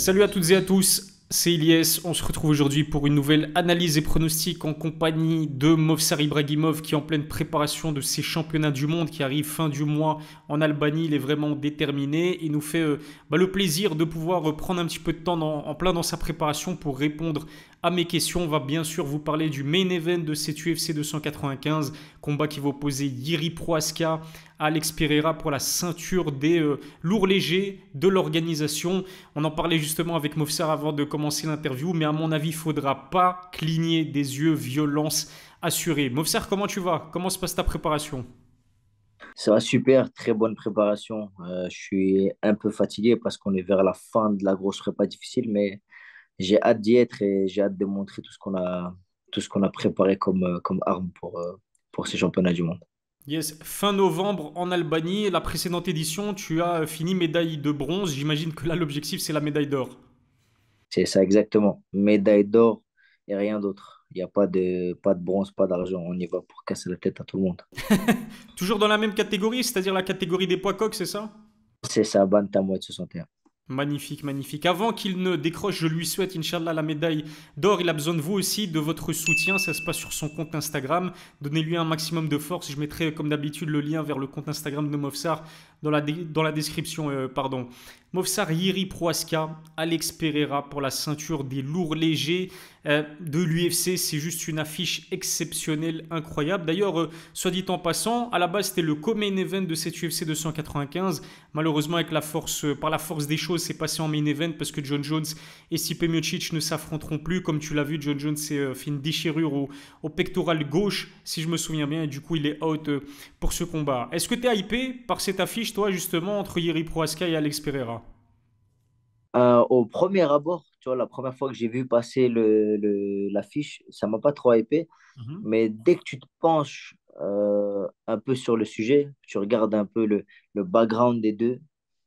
Salut à toutes et à tous, c'est Ilyes. On se retrouve aujourd'hui pour une nouvelle analyse et pronostic en compagnie de Movsar Ibragimov qui est en pleine préparation de ses championnats du monde qui arrivent fin du mois en Albanie. Il est vraiment déterminé. Il nous fait le plaisir de pouvoir prendre un petit peu de temps en plein dans sa préparation pour répondre à mes questions. On va bien sûr vous parler du main event de cette UFC 295, combat qui va opposer Jiri Prohaska à Alex Pereira pour la ceinture des lourds légers de l'organisation. On en parlait justement avec Movsar avant de commencer l'interview, mais à mon avis, il ne faudra pas cligner des yeux, violence assurée. Movsar, comment tu vas? Comment se passe ta préparation? Ça va super, très bonne préparation. Je suis un peu fatigué parce qu'on est vers la fin de la grosse prépa difficile, mais j'ai hâte d'y être et j'ai hâte de montrer tout ce qu'on a préparé comme arme pour ces championnats du monde. Yes, fin novembre en Albanie, la précédente édition, tu as fini médaille de bronze. J'imagine que là, l'objectif, c'est la médaille d'or. C'est ça exactement. Médaille d'or et rien d'autre. Il n'y a pas de bronze, pas d'argent. On y va pour casser la tête à tout le monde. Toujours dans la même catégorie, c'est-à-dire la catégorie des poids coqs, c'est ça? C'est ça, Bantamweight 61. Magnifique, magnifique. Avant qu'il ne décroche, je lui souhaite, Inch'Allah, la médaille d'or. Il a besoin de vous aussi, de votre soutien. Ça se passe sur son compte Instagram. Donnez-lui un maximum de force. Je mettrai, comme d'habitude, le lien vers le compte Instagram de Movsar dans la description. Pardon. Movsar Jiri Prohaska, Alex Pereira pour la ceinture des lourds légers de l'UFC. C'est juste une affiche exceptionnelle, incroyable. D'ailleurs, soit dit en passant, à la base, c'était le co-main event de cette UFC 295. Malheureusement, par la force des choses, c'est passé en main event parce que John Jones et Stipe Miocic ne s'affronteront plus. Comme tu l'as vu, John Jones s'est fait une déchirure au pectoral gauche, si je me souviens bien, et du coup, il est out pour ce combat. Est-ce que tu es hypé par cette affiche, toi, justement, entre Jiri Prohaska et Alex Pereira? Au premier abord, tu vois, la première fois que j'ai vu passer l'affiche, ça m'a pas trop hypé. Mhm. Mais dès que tu te penches un peu sur le sujet, tu regardes un peu le background des deux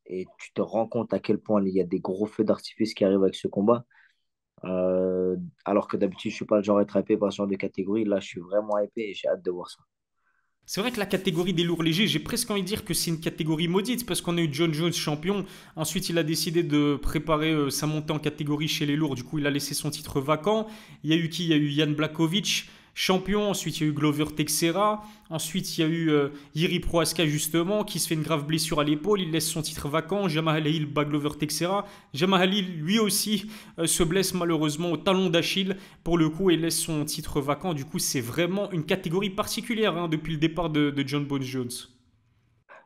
et tu te rends compte à quel point il y a des gros feux d'artifice qui arrivent avec ce combat. Euh, Alors que d'habitude, je suis pas le genre à être hypé par ce genre de catégorie. Là, je suis vraiment hypé et j'ai hâte de voir ça. C'est vrai que la catégorie des lourds légers, j'ai presque envie de dire que c'est une catégorie maudite parce qu'on a eu John Jones champion. Ensuite, il a décidé de préparer sa montée en catégorie chez les lourds. Du coup, il a laissé son titre vacant. Il y a eu qui? Il y a eu Jan Blachowicz, champion. Ensuite, il y a eu Glover Teixeira. Ensuite, il y a eu Jiri Prohaska, justement, qui se fait une grave blessure à l'épaule. Il laisse son titre vacant. Jamal Hill bat Glover Teixeira. Jamal Hill, lui aussi, se blesse malheureusement au talon d'Achille pour le coup et laisse son titre vacant. Du coup, c'est vraiment une catégorie particulière hein, depuis le départ de John Bones Jones.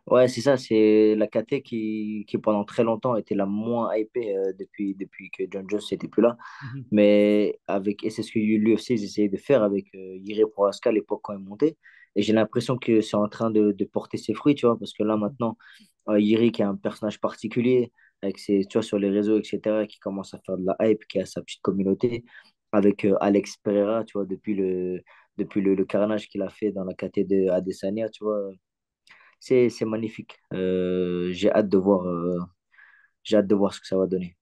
Ouais, c'est ça, c'est la KT qui pendant très longtemps était la moins hypée depuis que John Jones n'était plus là. Mhm. Et c'est ce que l'UFC ils essayaient de faire avec Jiri Prohaska à l'époque quand il montait. Et j'ai l'impression que c'est en train de porter ses fruits, tu vois, parce que là maintenant, Jiri qui est un personnage particulier, avec tu vois, sur les réseaux, etc., qui commence à faire de la hype, qui a sa petite communauté, avec Alex Pereira, tu vois, depuis le carnage qu'il a fait dans la KT de Adesanya, tu vois, c'est magnifique. J'ai hâte de voir ce que ça va donner.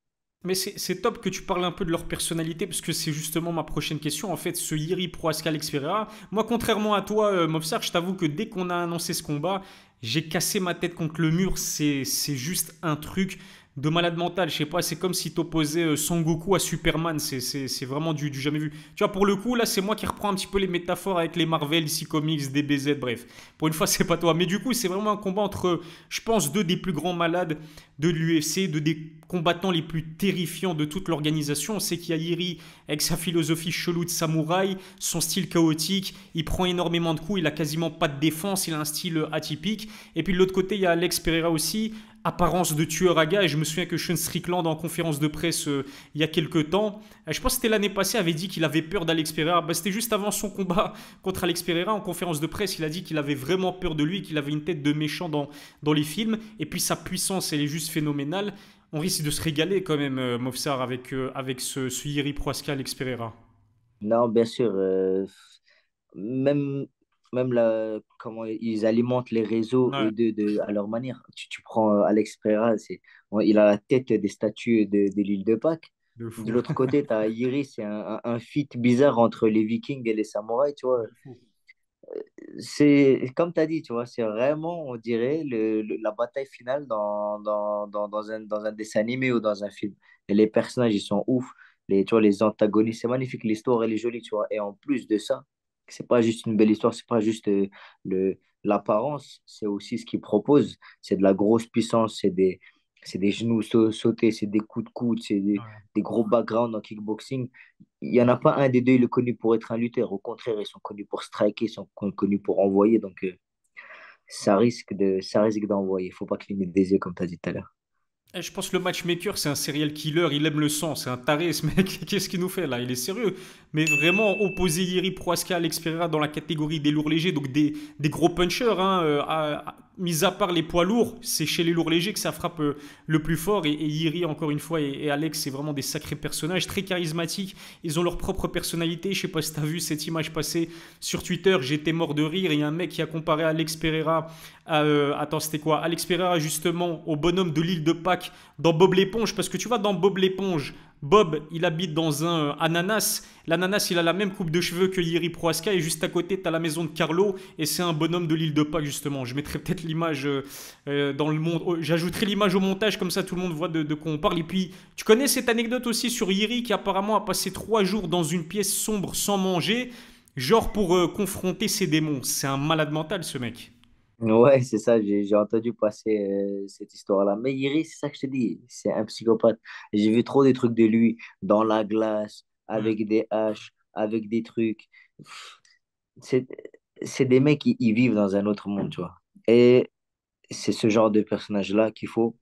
Mais c'est top que tu parles un peu de leur personnalité parce que c'est justement ma prochaine question. En fait, ce Yiri Prohaska Alex Pereira, moi, contrairement à toi, Mobsar, je t'avoue que dès qu'on a annoncé ce combat, j'ai cassé ma tête contre le mur. C'est juste un truc de malade mental. Je sais pas, c'est comme si t'opposais Sangoku à Superman. C'est vraiment du jamais vu. Tu vois, pour le coup, là, c'est moi qui reprends un petit peu les métaphores avec les Marvel, DC Comics, DBZ, bref. Pour une fois, c'est pas toi. Mais du coup, c'est vraiment un combat entre, je pense, deux des plus grands malades de l'UFC, de des combattants les plus terrifiants de toute l'organisation. On sait qu'il y a Iri avec sa philosophie chelou de samouraï, son style chaotique, il prend énormément de coups, il a quasiment pas de défense, il a un style atypique. Et puis de l'autre côté, il y a Alex Pereira aussi, apparence de tueur à gars. Et je me souviens que Sean Strickland, en conférence de presse il y a quelques temps, je pense que c'était l'année passée, avait dit qu'il avait peur d'Alex Pereira. Bah, c'était juste avant son combat contre Alex Pereira. En conférence de presse, il a dit qu'il avait vraiment peur de lui, qu'il avait une tête de méchant dans les films. Et puis sa puissance, elle est juste phénoménale. On risque de se régaler quand même, Mofsar, avec ce Yeri Prohaska Alex Pereira. Non, bien sûr. Même, même là, comment ils alimentent les réseaux, Ouais, eux deux, à leur manière. Tu prends Alex Pereira, il a la tête des statues de l'île de Pâques. de De fou. l'autre côté, tu as Iris, c'est un feat bizarre entre les Vikings et les samouraïs, tu vois. De fou. c'est comme tu as dit, tu vois, c'est vraiment, on dirait, la bataille finale dans un dessin animé ou dans un film. Et les personnages, ils sont ouf. Tu vois, les antagonistes, c'est magnifique. L'histoire, elle est jolie, tu vois. Et en plus de ça, c'est pas juste une belle histoire, c'est pas juste l'apparence, c'est aussi ce qu'ils proposent. C'est de la grosse puissance, c'est des genoux sautés, c'est des coups de coude, des gros backgrounds en kickboxing. Il n'y en a pas un des deux, il est connu pour être un lutteur. Au contraire, ils sont connus pour striker, ils sont connus pour envoyer. Donc, ça risque d'envoyer. Il ne faut pas cligner des yeux, comme tu as dit tout à l'heure. Je pense que le matchmaker, c'est un serial killer, il aime le sang, c'est un taré ce mec. Qu'est-ce qu'il nous fait là? Il est sérieux. Mais vraiment, opposer Yeri Prohaska à Alex Pereira dans la catégorie des lourds légers, donc des gros punchers, hein, mis à part les poids lourds, c'est chez les lourds légers que ça frappe le plus fort. Et Yeri, encore une fois, et Alex, c'est vraiment des sacrés personnages, très charismatiques. Ils ont leur propre personnalité. Je sais pas si tu as vu cette image passer sur Twitter, j'étais mort de rire. Il y a un mec qui a comparé Alex Pereira attends, c'était quoi? Alex Pereira, justement, au bonhomme de l'île de Pâques dans Bob l'éponge. Parce que tu vois, dans Bob l'éponge, Bob, il habite dans un ananas. L'ananas, il a la même coupe de cheveux que Yeri Prohaska. Et juste à côté, tu as la maison de Carlo. Et c'est un bonhomme de l'île de Pâques, justement. Je mettrai peut-être l'image dans le monde. J'ajouterai l'image au montage, comme ça tout le monde voit de quoi on parle. Et puis, tu connais cette anecdote aussi sur Yeri qui apparemment a passé 3 jours dans une pièce sombre sans manger, genre pour confronter ses démons. C'est un malade mental, ce mec. Ouais, c'est ça, j'ai entendu passer cette histoire-là. Mais Iris, c'est ça que je te dis, c'est un psychopathe. J'ai vu trop des trucs de lui dans la glace, Ouais. avec des haches, avec des trucs. Pff, C'est c'est des mecs qui ils vivent dans un autre monde, tu vois. Et c'est ce genre de personnage-là qu'il faut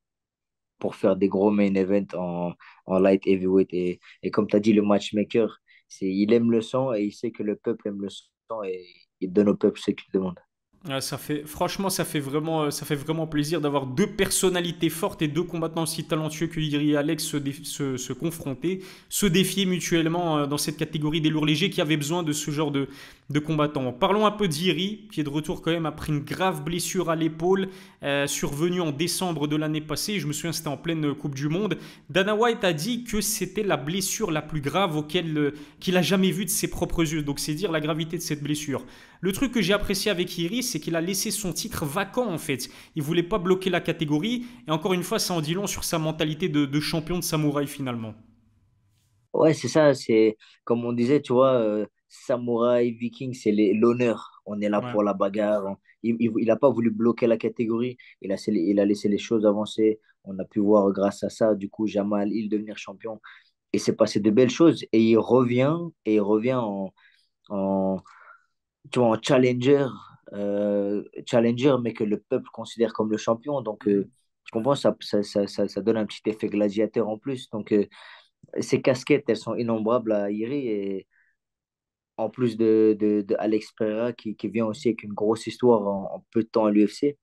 pour faire des gros main events en light heavyweight. Et comme tu as dit, le matchmaker, il aime le sang et il sait que le peuple aime le sang et il donne au peuple ce qu'il demande. Ouais, franchement, ça fait vraiment plaisir d'avoir deux personnalités fortes et deux combattants aussi talentueux que Iri et Alex se confronter, se défier mutuellement dans cette catégorie des lourds légers qui avaient besoin de ce genre de combattants. Parlons un peu d'Iri, qui est de retour quand même après une grave blessure à l'épaule, survenue en décembre de l'année passée. Je me souviens, c'était en pleine Coupe du Monde. Dana White a dit que c'était la blessure la plus grave qu'il a jamais vue de ses propres yeux. Donc c'est dire la gravité de cette blessure. Le truc que j'ai apprécié avec Iris, c'est qu'il a laissé son titre vacant en fait. Il voulait pas bloquer la catégorie. Et encore une fois, ça en dit long sur sa mentalité de champion de samouraï finalement. Ouais, c'est ça, c'est comme on disait, tu vois, samouraï, viking, c'est l'honneur. On est là Ouais. pour la bagarre. Il a pas voulu bloquer la catégorie, il a laissé les choses avancer. On a pu voir grâce à ça, du coup, Jamal Hill devenir champion. Et c'est passé de belles choses. Et il revient en, tu vois, en challenger, mais que le peuple considère comme le champion. Donc, je comprends, ça donne un petit effet gladiateur en plus. Donc, ces casquettes, elles sont innombrables à Iri. Et en plus de Alex Pereira qui vient aussi avec une grosse histoire en peu de temps à l'UFC,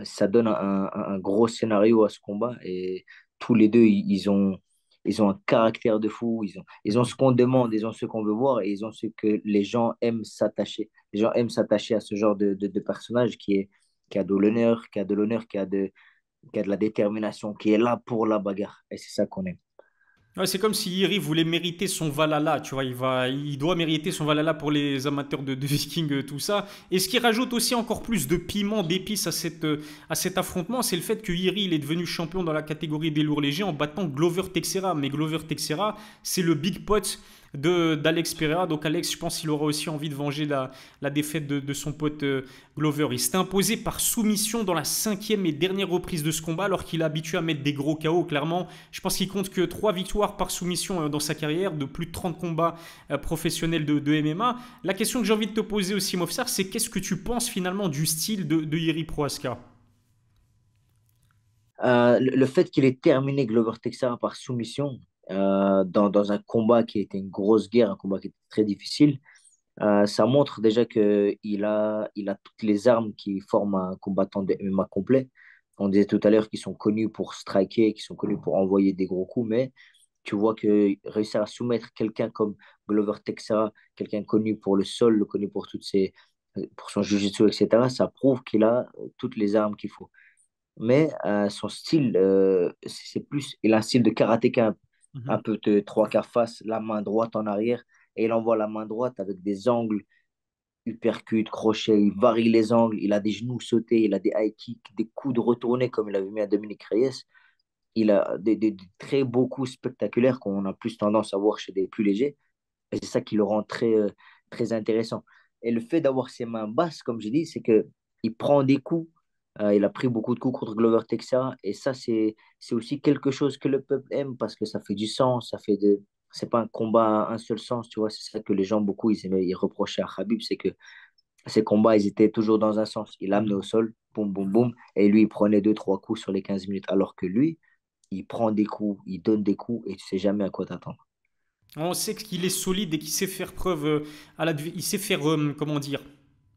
ça donne un gros scénario à ce combat. Et tous les deux, ils ont un caractère de fou. Ils ont ce qu'on demande, ils ont ce qu'on veut voir et ils ont ce que les gens aiment s'attacher. Les gens aiment s'attacher à ce genre de personnage qui a de l'honneur, qui a de la détermination, qui est là pour la bagarre. Et c'est ça qu'on aime. Ouais, c'est comme si Iri voulait mériter son Valhalla, tu vois, il doit mériter son Valhalla pour les amateurs de Viking, tout ça. Et ce qui rajoute aussi encore plus de piment, d'épices à cet affrontement, c'est le fait que Iri, il est devenu champion dans la catégorie des lourds légers en battant Glover Teixeira. Mais Glover Teixeira, c'est le big pot d'Alex Pereira. Donc Alex, je pense qu'il aura aussi envie de venger la défaite de son pote Glover. Il s'était imposé par soumission dans la cinquième et dernière reprise de ce combat, alors qu'il est habitué à mettre des gros KO, clairement. Je pense qu'il compte que 3 victoires par soumission dans sa carrière, de plus de 30 combats professionnels de MMA. La question que j'ai envie de te poser aussi, Mofsar, c'est qu'est-ce que tu penses finalement du style de Yeri Prohaska? Le fait qu'il ait terminé Glover Teixeira par soumission dans un combat qui était une grosse guerre, un combat qui était très difficile, ça montre déjà il a toutes les armes qui forment un combattant de MMA complet. On disait tout à l'heure qu'ils sont connus pour striker, qu'ils sont connus pour envoyer des gros coups, mais tu vois que réussir à soumettre quelqu'un comme Glover Teixeira, quelqu'un connu pour le sol, connu pour son jiu-jitsu, etc., ça prouve qu'il a toutes les armes qu'il faut. Mais son style, il a un style de karatéka, un Mhm. peu de trois quarts face, la main droite en arrière, et il envoie la main droite avec des angles. uppercut, crochet, il varie les angles, il a des genoux sautés, il a des high kicks, des coups de retourné comme il avait mis à Dominique Reyes. Il a des très beaux coups spectaculaires qu'on a plus tendance à voir chez des plus légers. Et c'est ça qui le rend très intéressant. Et le fait d'avoir ses mains basses, comme j'ai dit, c'est que il prend des coups. Il a pris beaucoup de coups contre Glover Teixeira. Et ça, c'est aussi quelque chose que le peuple aime parce que ça fait du sens. C'est pas un combat à un seul sens, tu vois. C'est ça que les gens, beaucoup, ils reprochaient à Khabib, c'est que ces combats, ils étaient toujours dans un sens. Il amenait au sol, boum, boum, boum. Et lui, il prenait deux, trois coups sur les 15 minutes. Alors que lui, il prend des coups, il donne des coups et tu sais jamais à quoi t'attendre. On sait qu'il est solide et qu'il sait faire preuve il sait faire comment dire.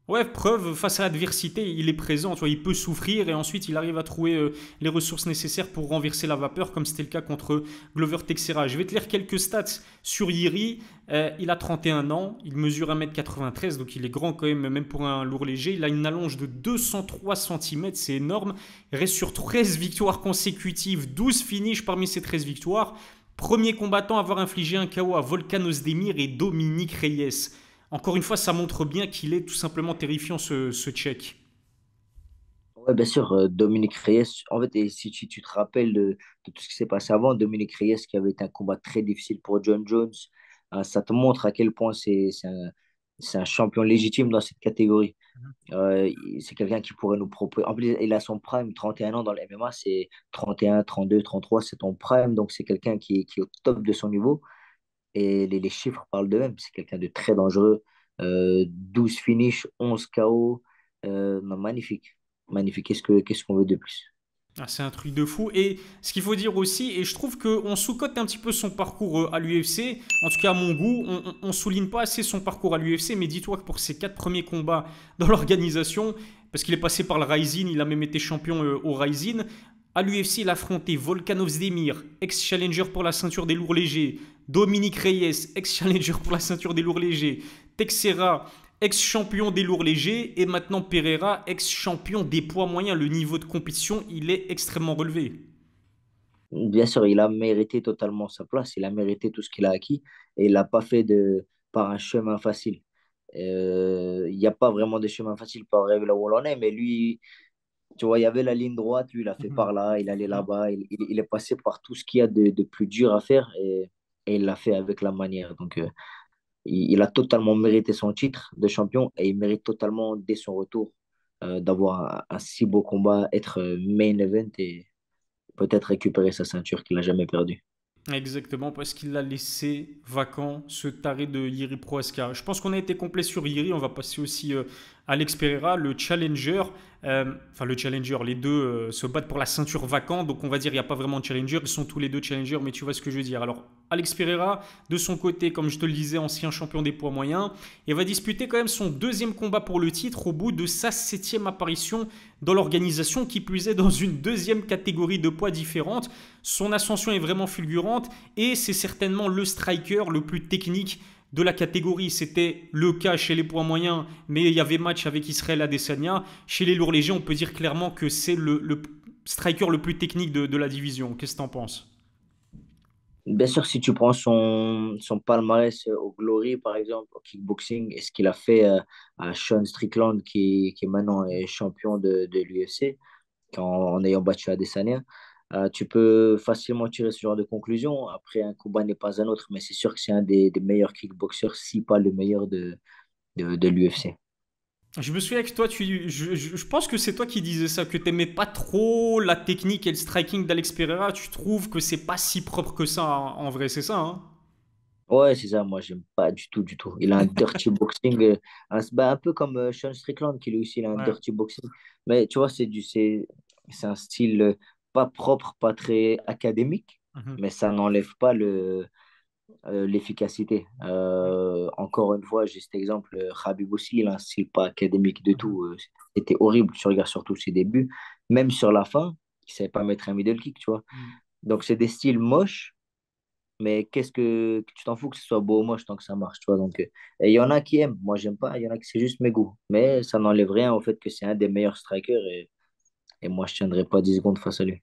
Ouais, preuve face à l'adversité, il est présent, tu vois, il peut souffrir et ensuite il arrive à trouver les ressources nécessaires pour renverser la vapeur, comme c'était le cas contre Glover Teixeira. Je vais te lire quelques stats sur Yuri. Il a 31 ans, il mesure 1,93 m, donc il est grand quand même, même pour un lourd léger. Il a une allonge de 203 cm, c'est énorme. Il reste sur 13 victoires consécutives, 12 finishes parmi ces 13 victoires. Premier combattant à avoir infligé un KO à Volkan Ozdemir et Dominique Reyes. Encore une fois, ça montre bien qu'il est tout simplement terrifiant, ce Tchèque. Ouais, bien sûr, Dominique Reyes, en fait, et si tu te rappelles de tout ce qui s'est passé avant, Dominique Reyes qui avait été un combat très difficile pour John Jones, ça te montre à quel point c'est un champion légitime dans cette catégorie. C'est quelqu'un qui pourrait nous proposer. En plus, il a son prime, 31 ans dans le MMA, c'est 31, 32, 33, c'est ton prime, donc c'est quelqu'un qui est au top de son niveau. Et les chiffres parlent d'eux-mêmes, c'est quelqu'un de très dangereux. 12 finishes, 11 KO, non, magnifique. Magnifique. Qu'est-ce qu'on veut de plus? Ah, c'est un truc de fou. Et ce qu'il faut dire aussi, et je trouve qu'on sous-cote un petit peu son parcours à l'UFC, en tout cas à mon goût, on souligne pas assez son parcours à l'UFC, mais dis-toi que pour ses 4 premiers combats dans l'organisation, parce qu'il est passé par le Rising, il a même été champion au Rising, à l'UFC, il a affronté Volkan Ozdemir, ex-challenger pour la ceinture des lourds légers, Dominique Reyes, ex-challenger pour la ceinture des lourds légers, Texera, ex-champion des lourds légers, et maintenant Pereira, ex-champion des poids moyens. Le niveau de compétition, il est extrêmement relevé. Bien sûr, il a mérité totalement sa place, il a mérité tout ce qu'il a acquis et il l'a pas fait par un chemin facile. Il n'y a pas vraiment de chemin facile pour arriver là où on en est, mais lui, tu vois, il y avait la ligne droite, lui, il a fait Mhm. par là, il allait là-bas, il est passé par tout ce qu'il y a de plus dur à faire et il l'a fait avec la manière. Donc, il a totalement mérité son titre de champion et il mérite totalement, dès son retour, d'avoir un si beau combat, être main event et peut-être récupérer sa ceinture qu'il n'a jamais perdue. Exactement, parce qu'il a laissé vacant ce taré de Yiri Prohaska. Je pense qu'on a été complet sur Yiri. On va passer aussi à Alex Pereira, le challenger. Enfin, le challenger, les deux se battent pour la ceinture vacante. Donc, on va dire il n'y a pas vraiment de challenger. Ils sont tous les deux challengers, mais tu vois ce que je veux dire. Alors, Alex Pereira, de son côté, comme je te le disais, ancien champion des poids moyens, et va disputer quand même son deuxième combat pour le titre au bout de sa 7e apparition dans l'organisation, qui plus est dans une deuxième catégorie de poids différente. Son ascension est vraiment fulgurante et c'est certainement le striker le plus technique de la catégorie. C'était le cas chez les poids moyens, mais il y avait match avec Israël Adesanya. Chez les lourds légers, on peut dire clairement que c'est le striker le plus technique de la division. Qu'est-ce que t'en penses? Bien sûr, si tu prends son palmarès au Glory, par exemple, au kickboxing, et ce qu'il a fait à Sean Strickland, qui maintenant est champion de l'UFC, en ayant battu Adesanya, tu peux facilement tirer ce genre de conclusion. Après, un combat n'est pas un autre, mais c'est sûr que c'est un des meilleurs kickboxers, si pas le meilleur de l'UFC. Je me souviens que toi, je pense que c'est toi qui disais ça, que t'aimais pas trop la technique et le striking d'Alex Pereira. Tu trouves que c'est pas si propre que ça en vrai, c'est ça, hein? Ouais, c'est ça, moi, j'aime pas du tout, du tout. Il a un dirty boxing, un peu comme Sean Strickland, qui lui aussi, il a un Ouais. dirty boxing. Mais tu vois, c'est un style pas propre, pas très académique, Mhm. mais ça n'enlève pas l'efficacité. Encore une fois, j'ai cet exemple, Khabib aussi, il a un style pas académique du Mhm. tout. C'était horrible, tu regardes surtout ses débuts. Même sur la fin, il savait pas mettre un middle kick, tu vois. Mhm. Donc, c'est des styles moches mais que tu t'en fous que ce soit beau ou moche tant que ça marche, tu vois. Donc, et il y en a qui aiment, moi j'aime pas, il y en a qui c'est juste mes goûts. Mais ça n'enlève rien au fait que c'est un des meilleurs strikers et moi je tiendrai pas 10 secondes face à lui.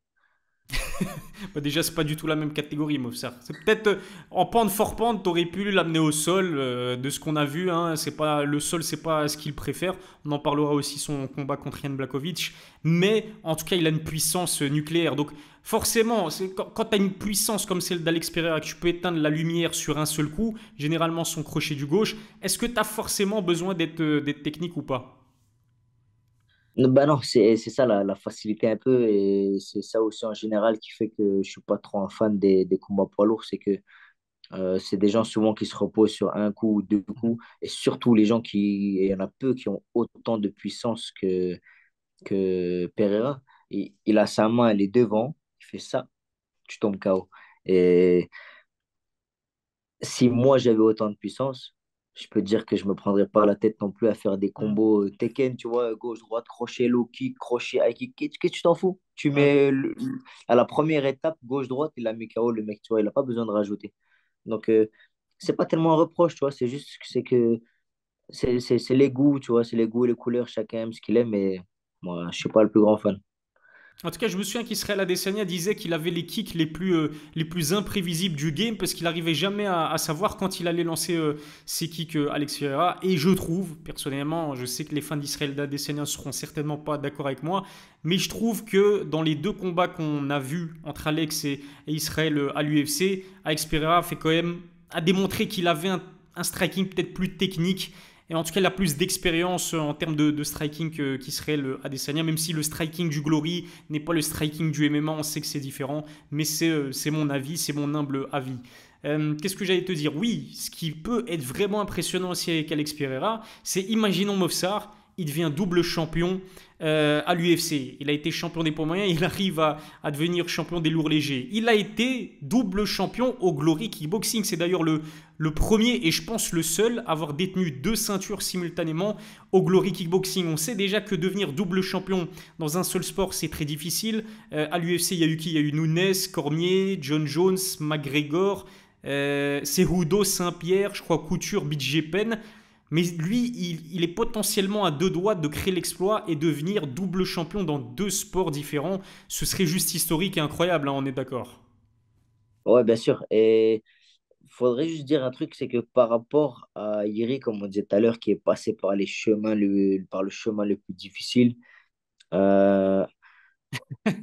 Bah déjà, c'est pas du tout la même catégorie, Mofsar. C'est peut-être en pente fort pente, t'aurais pu l'amener au sol, de ce qu'on a vu. Hein, c'est pas le sol, c'est pas ce qu'il préfère. On en parlera aussi son combat contre Jan Blachowicz. Mais en tout cas, il a une puissance nucléaire. Donc forcément, quand tu as une puissance comme celle d'Alex Pereira, que tu peux éteindre la lumière sur un seul coup, généralement son crochet du gauche, est-ce que tu as forcément besoin d'être technique ou pas? Bah non, c'est ça la facilité un peu, et c'est ça aussi en général qui fait que je suis pas trop un fan des combats poids lourds, c'est que c'est des gens souvent qui se reposent sur un coup ou deux coups, et surtout les gens qui, et il y en a peu qui ont autant de puissance que Pereira. Il a sa main, elle est devant, il fait ça, tu tombes KO. Et si moi j'avais autant de puissance, je peux te dire que je me prendrais pas la tête non plus à faire des Hmm. combos Tekken, tu vois, gauche, droite, crochet, low kick, crochet, high kick. Qu'est-ce que tu t'en fous? Tu Ouais. mets à la première étape, gauche, droite, il a mis KO le mec, tu vois, il a pas besoin de rajouter. Donc, c'est pas tellement un reproche, tu vois, c'est juste que c'est les goûts, tu vois, c'est les goûts et les couleurs, chacun aime ce qu'il aime, mais moi, je suis pas le plus grand fan. En tout cas, je me souviens qu'Israël Adesanya disait qu'il avait les kicks les plus imprévisibles du game parce qu'il n'arrivait jamais à savoir quand il allait lancer ses kicks Alex Ferreira. Et je trouve, personnellement, je sais que les fans d'Israël Adesanya ne seront certainement pas d'accord avec moi, mais je trouve que dans les deux combats qu'on a vus entre Alex et Israël à l'UFC, Alex Ferreira a démontré qu'il avait un striking peut-être plus technique et en tout cas, il a plus d'expérience en termes de striking qu'Israël Adesanya, même si le striking du Glory n'est pas le striking du MMA, on sait que c'est différent, mais c'est mon avis, c'est mon humble avis. Qu'est-ce que j'allais te dire? Oui, ce qui peut être vraiment impressionnant aussi avec Alex Pereira, c'est imaginons Movsar, il devient double champion à l'UFC. Il a été champion des poids moyens, il arrive à devenir champion des lourds légers. Il a été double champion au Glory Kickboxing. C'est d'ailleurs le premier et je pense le seul à avoir détenu deux ceintures simultanément au Glory Kickboxing. On sait déjà que devenir double champion dans un seul sport, c'est très difficile. À l'UFC, il y a eu qui? Il y a eu Nunes, Cormier, John Jones, McGregor, Cejudo, Saint-Pierre, je crois Couture, BJ mais lui, il est potentiellement à deux doigts de créer l'exploit et devenir double champion dans deux sports différents. Ce serait juste historique et incroyable, hein, on est d'accord. Ouais, bien sûr. Et il faudrait juste dire un truc, c'est que par rapport à Iri, comme on disait tout à l'heure, qui est passé par par le chemin le plus difficile, euh,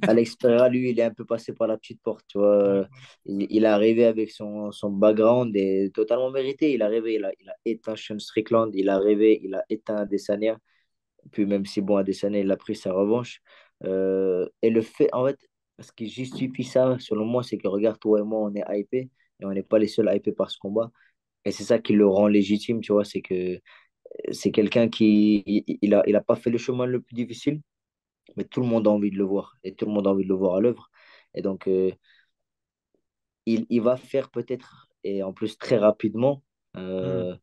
Alex Pereira, lui, il est un peu passé par la petite porte, tu Ouais. vois. Il est arrivé avec son background et totalement mérité. Il est arrivé, il a éteint Sean Strickland, il est arrivé, il a éteint Adesanya. Puis même si, bon, Adesanya, il a pris sa revanche. Et le fait, en fait, ce qui justifie ça, selon moi, c'est que regarde, toi et moi, on est hypés et on n'est pas les seuls hypés par ce combat. Et c'est ça qui le rend légitime, tu vois, c'est que c'est quelqu'un qui, il a pas fait le chemin le plus difficile, mais tout le monde a envie de le voir et tout le monde a envie de le voir à l'œuvre. Et donc, il va faire peut-être, et en plus très rapidement, Hmm. euh,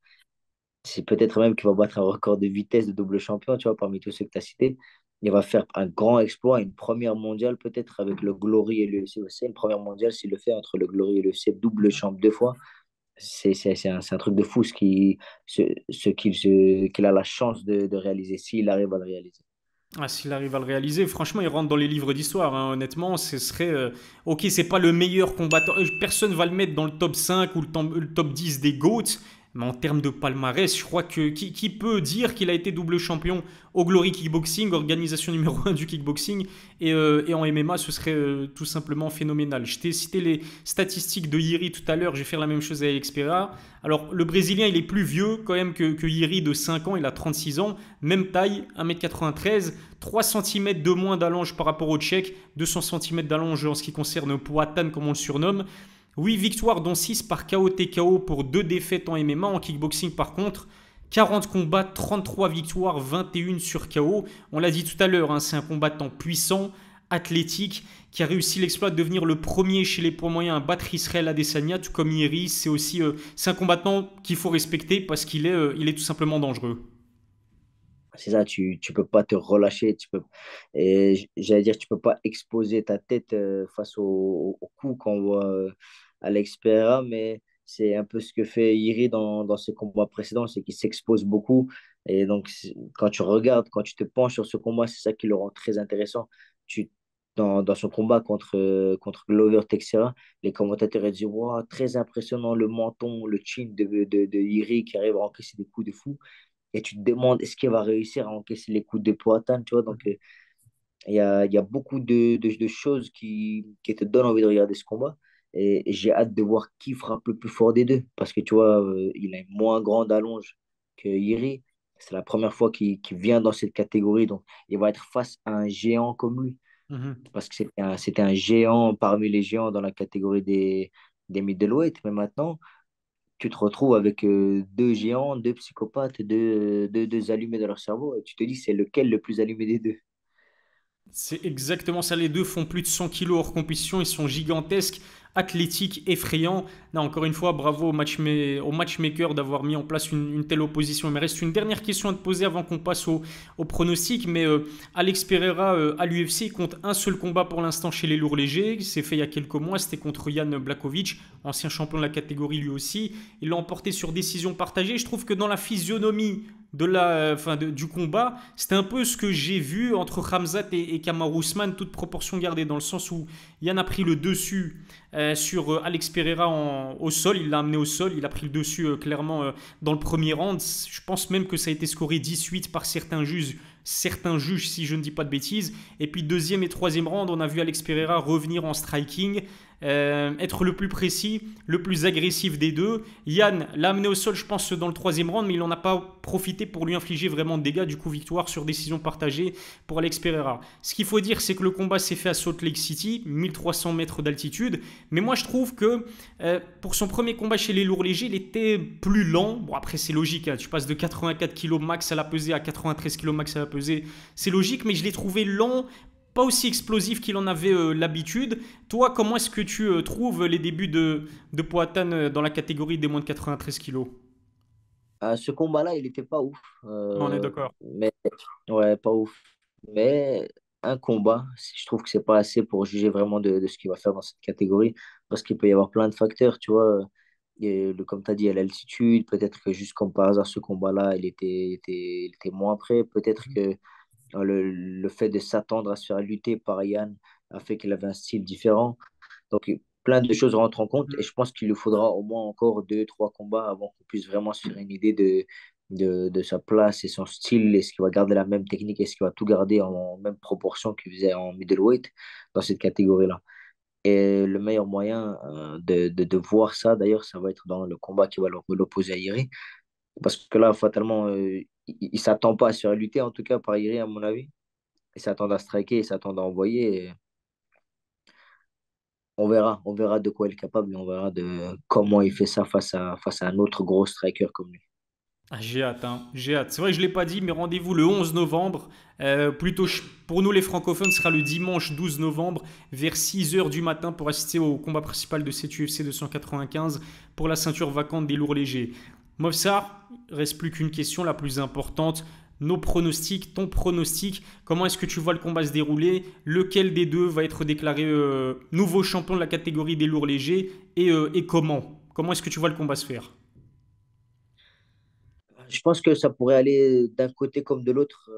c'est peut-être même qu'il va battre un record de vitesse de double champion, tu vois, parmi tous ceux que tu as cités. Il va faire un grand exploit, une première mondiale peut-être avec le Glory et le l'UFC aussi. Une première mondiale, s'il le fait entre le Glory et le l'UFC, double champ deux fois. C'est un truc de fou qu'il a la chance de réaliser, s'il arrive à le réaliser. Ah, s'il arrive à le réaliser, franchement, il rentre dans les livres d'histoire. Hein, honnêtement, ce serait. Ok, c'est pas le meilleur combattant. Personne va le mettre dans le top 5 ou le top 10 des GOATs. Mais en termes de palmarès, je crois que qui peut dire qu'il a été double champion au Glory Kickboxing, organisation numéro un du kickboxing, et en MMA, ce serait tout simplement phénoménal. Je t'ai cité les statistiques de Yiri tout à l'heure, je vais faire la même chose avec Xpera. Alors, le Brésilien, il est plus vieux quand même que Yiri de 5 ans, il a 36 ans, même taille, 1,93 m, 3 cm de moins d'allonge par rapport au Tchèque, 200 cm d'allonge en ce qui concerne Poatan, comme on le surnomme. 8 victoires, dont 6 par KO TKO pour 2 défaites en MMA. En kickboxing, par contre, 40 combats, 33 victoires, 21 sur KO. On l'a dit tout à l'heure, hein, c'est un combattant puissant, athlétique, qui a réussi l'exploit de devenir le premier chez les poids moyens à battre Israël Adesanya, tout comme Iri. C'est aussi c'est un combattant qu'il faut respecter parce il est tout simplement dangereux. C'est ça, tu peux pas te relâcher, et j'allais dire, tu peux pas exposer ta tête face au coup qu'on voit Alex Pereira, mais c'est un peu ce que fait Iri dans ses combats précédents, c'est qu'il s'expose beaucoup. Et donc, quand tu regardes, quand tu te penches sur ce combat, c'est ça qui le rend très intéressant. dans son combat contre Glover Teixeira, les commentateurs ils disaient, wow, très impressionnant le menton, le chin de Iri qui arrive à encaisser des coups de fou. Et tu te demandes, est-ce qu'il va réussir à encaisser les coups de Poatan, tu vois? Donc, il y a beaucoup de choses qui te donnent envie de regarder ce combat. Et j'ai hâte de voir qui frappe le plus fort des deux. Parce que tu vois, il a une moins grande allonge que Iri. C'est la première fois qu'il vient dans cette catégorie. Donc, il va être face à un géant comme lui. Mhm. Parce que c'était un géant parmi les géants dans la catégorie des middleweight. Mais maintenant, tu te retrouves avec deux géants, deux psychopathes, deux allumés de leur cerveau. Et tu te dis, c'est lequel le plus allumé des deux? C'est exactement ça. Les deux font plus de 100 kilos hors compétition. Ils sont gigantesques, athlétiques, effrayants. Non, encore une fois, bravo au matchmaker d'avoir mis en place une telle opposition. Il me reste une dernière question à te poser avant qu'on passe au pronostic. Mais Alex Pereira à l'UFC compte un seul combat pour l'instant chez les lourds légers. C'est fait il y a quelques mois. C'était contre Jan Blachowicz, ancien champion de la catégorie lui aussi. Il l'a emporté sur décision partagée. Je trouve que dans la physionomie du combat, c'était un peu ce que j'ai vu entre Khamzat et Kamaru Usman, toute proportion gardée, dans le sens où Yann a pris le dessus sur Alex Pereira au sol, il l'a amené au sol, il a pris le dessus clairement dans le premier round. Je pense même que ça a été scoré 18 par certains juges si je ne dis pas de bêtises. Et puis deuxième et troisième round, on a vu Alex Pereira revenir en striking, être le plus précis, le plus agressif des deux. Yann l'a amené au sol, je pense, dans le troisième round, mais il n'en a pas profité pour lui infliger vraiment de dégâts. Du coup, victoire sur décision partagée pour Alex Pereira. Ce qu'il faut dire, c'est que le combat s'est fait à Salt Lake City, 1300 mètres d'altitude. Mais moi, je trouve que pour son premier combat chez les lourds légers, il était plus lent. Bon, après, c'est logique, hein, tu passes de 84 kg max à la pesée à 93 kg max à la pesée. C'est logique, mais je l'ai trouvé lent, pas aussi explosif qu'il en avait l'habitude. Toi, comment est-ce que tu trouves les débuts de Poatan dans la catégorie des moins de 93 kilos? Ce combat-là, il n'était pas ouf. On est d'accord. Mais ouais, pas ouf. Mais un combat, je trouve que c'est pas assez pour juger vraiment de ce qu'il va faire dans cette catégorie. Parce qu'il peut y avoir plein de facteurs, tu vois. Comme tu as dit, il y a l'altitude. Peut-être que juste comme par hasard, ce combat-là, il était moins prêt. Peut-être que le fait de s'attendre à se faire lutter par Yann a fait qu'il avait un style différent. Donc, plein de choses rentrent en compte et je pense qu'il lui faudra au moins encore deux, trois combats avant qu'on puisse vraiment se faire une idée de sa place et son style. Est-ce qu'il va garder la même technique? Est-ce qu'il va tout garder en même proportion qu'il faisait en middleweight dans cette catégorie-là? Et le meilleur moyen de voir ça, d'ailleurs, ça va être dans le combat qui va l'opposer à Iri. Parce que là, fatalement, il ne s'attend pas à se faire lutter, en tout cas par Iri, à mon avis. Il s'attend à striker, il s'attend à envoyer. On verra de quoi il est capable et on verra de comment il fait ça face à un autre gros striker comme lui. Ah, j'ai hâte, hein, j'ai hâte. C'est vrai que je ne l'ai pas dit, mais rendez-vous le 11 novembre. Pour nous les francophones, ce sera le dimanche 12 novembre vers 6 heures du matin pour assister au combat principal de cette UFC 295 pour la ceinture vacante des lourds légers. Movsar, il reste plus qu'une question, la plus importante. Nos pronostics, ton pronostic, comment est-ce que tu vois le combat se dérouler? Lequel des deux va être déclaré nouveau champion de la catégorie des lourds légers et comment? Comment est-ce que tu vois le combat se faire? Je pense que ça pourrait aller d'un côté comme de l'autre,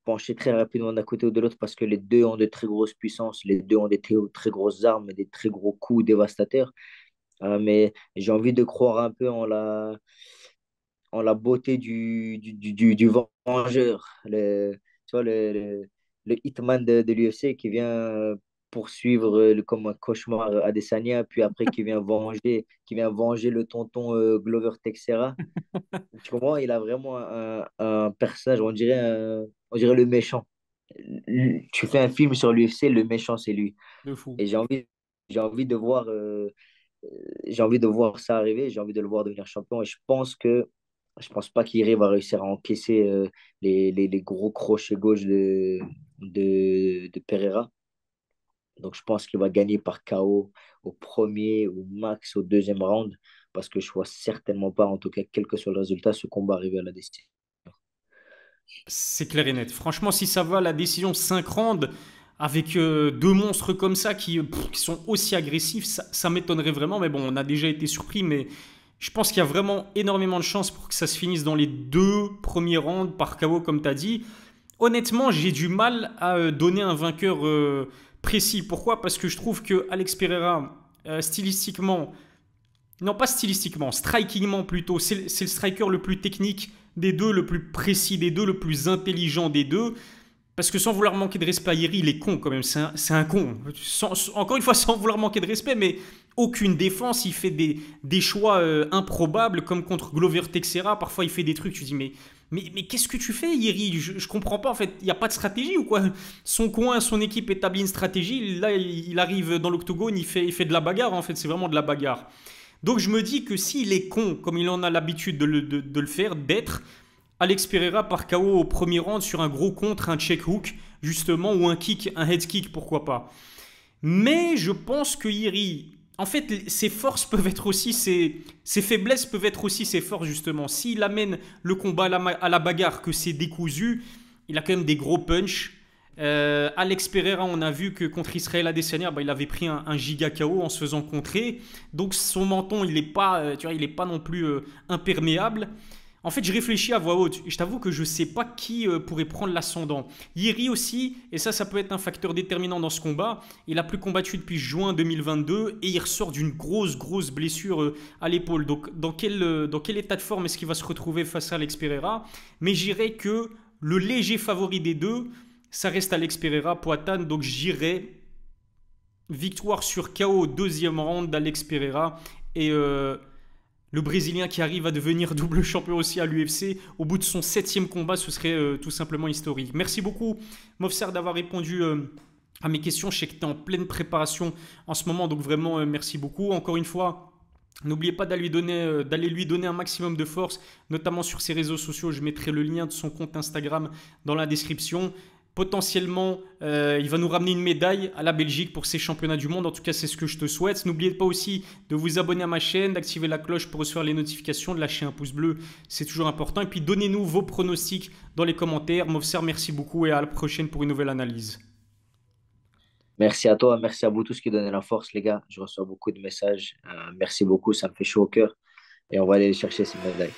pencher très rapidement d'un côté ou de l'autre parce que les deux ont de très grosses puissances, les deux ont des très grosses armes et des très gros coups dévastateurs. Mais j'ai envie de croire un peu en la beauté du vengeur, tu vois, le hitman de l'UFC qui vient poursuivre comme un cauchemar Adesanya, puis après qui vient venger le tonton Glover Teixeira. Tu comprends? Il a vraiment un personnage, on dirait le méchant. Tu fais un film sur l'UFC, le méchant, c'est lui. De fou. Et j'ai envie de voir, j'ai envie de voir ça arriver, j'ai envie de le voir devenir champion. Et je pense pas qu'Iri va réussir à encaisser les gros crochets gauche de Pereira. Donc je pense qu'il va gagner par KO au premier ou max au deuxième round, parce que je vois certainement pas, en tout cas, quel que soit le résultat, ce combat arriver à la destinée. C'est clair et net. Franchement, si ça va, la décision 5 rounds, avec deux monstres comme ça qui sont aussi agressifs, ça m'étonnerait vraiment. Mais bon, on a déjà été surpris, mais je pense qu'il y a vraiment énormément de chances pour que ça se finisse dans les deux premiers rounds par KO, comme tu as dit. Honnêtement, j'ai du mal à donner un vainqueur précis. Pourquoi? Parce que je trouve que Alex Pereira, stylistiquement, non pas stylistiquement, strikingement plutôt, c'est le striker le plus technique des deux, le plus précis des deux, le plus intelligent des deux. Parce que sans vouloir manquer de respect à Yeri, il est con quand même, c'est un con. Encore une fois, sans vouloir manquer de respect, mais aucune défense, il fait des choix improbables, comme contre Glover Texera. Parfois, il fait des trucs, tu dis, mais qu'est-ce que tu fais, Yeri? Je comprends pas, en fait, il n'y a pas de stratégie ou quoi? Son coin, son équipe établit une stratégie, là, il arrive dans l'octogone, il fait de la bagarre, en fait, c'est vraiment de la bagarre. Donc je me dis que s'il est con, comme il en a l'habitude de le faire, d'être, Alex Pereira par KO au premier round sur un gros contre, un check hook, justement, ou un kick, un head kick, pourquoi pas. Mais je pense que Iri, en fait, ses forces peuvent être aussi ses faiblesses peuvent être aussi ses forces, justement. S'il amène le combat à la bagarre, que c'est décousu, il a quand même des gros punch. Alex Pereira, on a vu que contre Israël Adesanya, bah, il avait pris un giga KO en se faisant contrer. Donc son menton, il n'est pas, tu vois, il est pas non plus imperméable. En fait, je réfléchis à voix haute. Je t'avoue que je ne sais pas qui pourrait prendre l'ascendant. Yeri aussi, et ça peut être un facteur déterminant dans ce combat. Il a plus combattu depuis juin 2022 et il ressort d'une grosse blessure à l'épaule. Donc, dans quel état de forme est-ce qu'il va se retrouver face à Alex Pereira? Mais j'irais que le léger favori des deux, ça reste Alex Pereira, Poatan. Donc, j'irais victoire sur KO, deuxième round d'Alex Pereira. Et le Brésilien qui arrive à devenir double champion aussi à l'UFC au bout de son septième combat, ce serait tout simplement historique. Merci beaucoup, Mofsar, d'avoir répondu à mes questions. Je sais que tu es en pleine préparation en ce moment, donc vraiment merci beaucoup. Encore une fois, n'oubliez pas d'aller lui donner un maximum de force, notamment sur ses réseaux sociaux. Je mettrai le lien de son compte Instagram dans la description. Potentiellement, il va nous ramener une médaille à la Belgique pour ces championnats du monde. En tout cas, c'est ce que je te souhaite. N'oubliez pas aussi de vous abonner à ma chaîne, d'activer la cloche pour recevoir les notifications, de lâcher un pouce bleu, c'est toujours important. Et puis, donnez-nous vos pronostics dans les commentaires. Mofser, merci beaucoup et à la prochaine pour une nouvelle analyse. Merci à toi, merci à vous tous qui donnez la force, les gars. Je reçois beaucoup de messages. Merci beaucoup, ça me fait chaud au cœur. Et on va aller chercher ces médailles.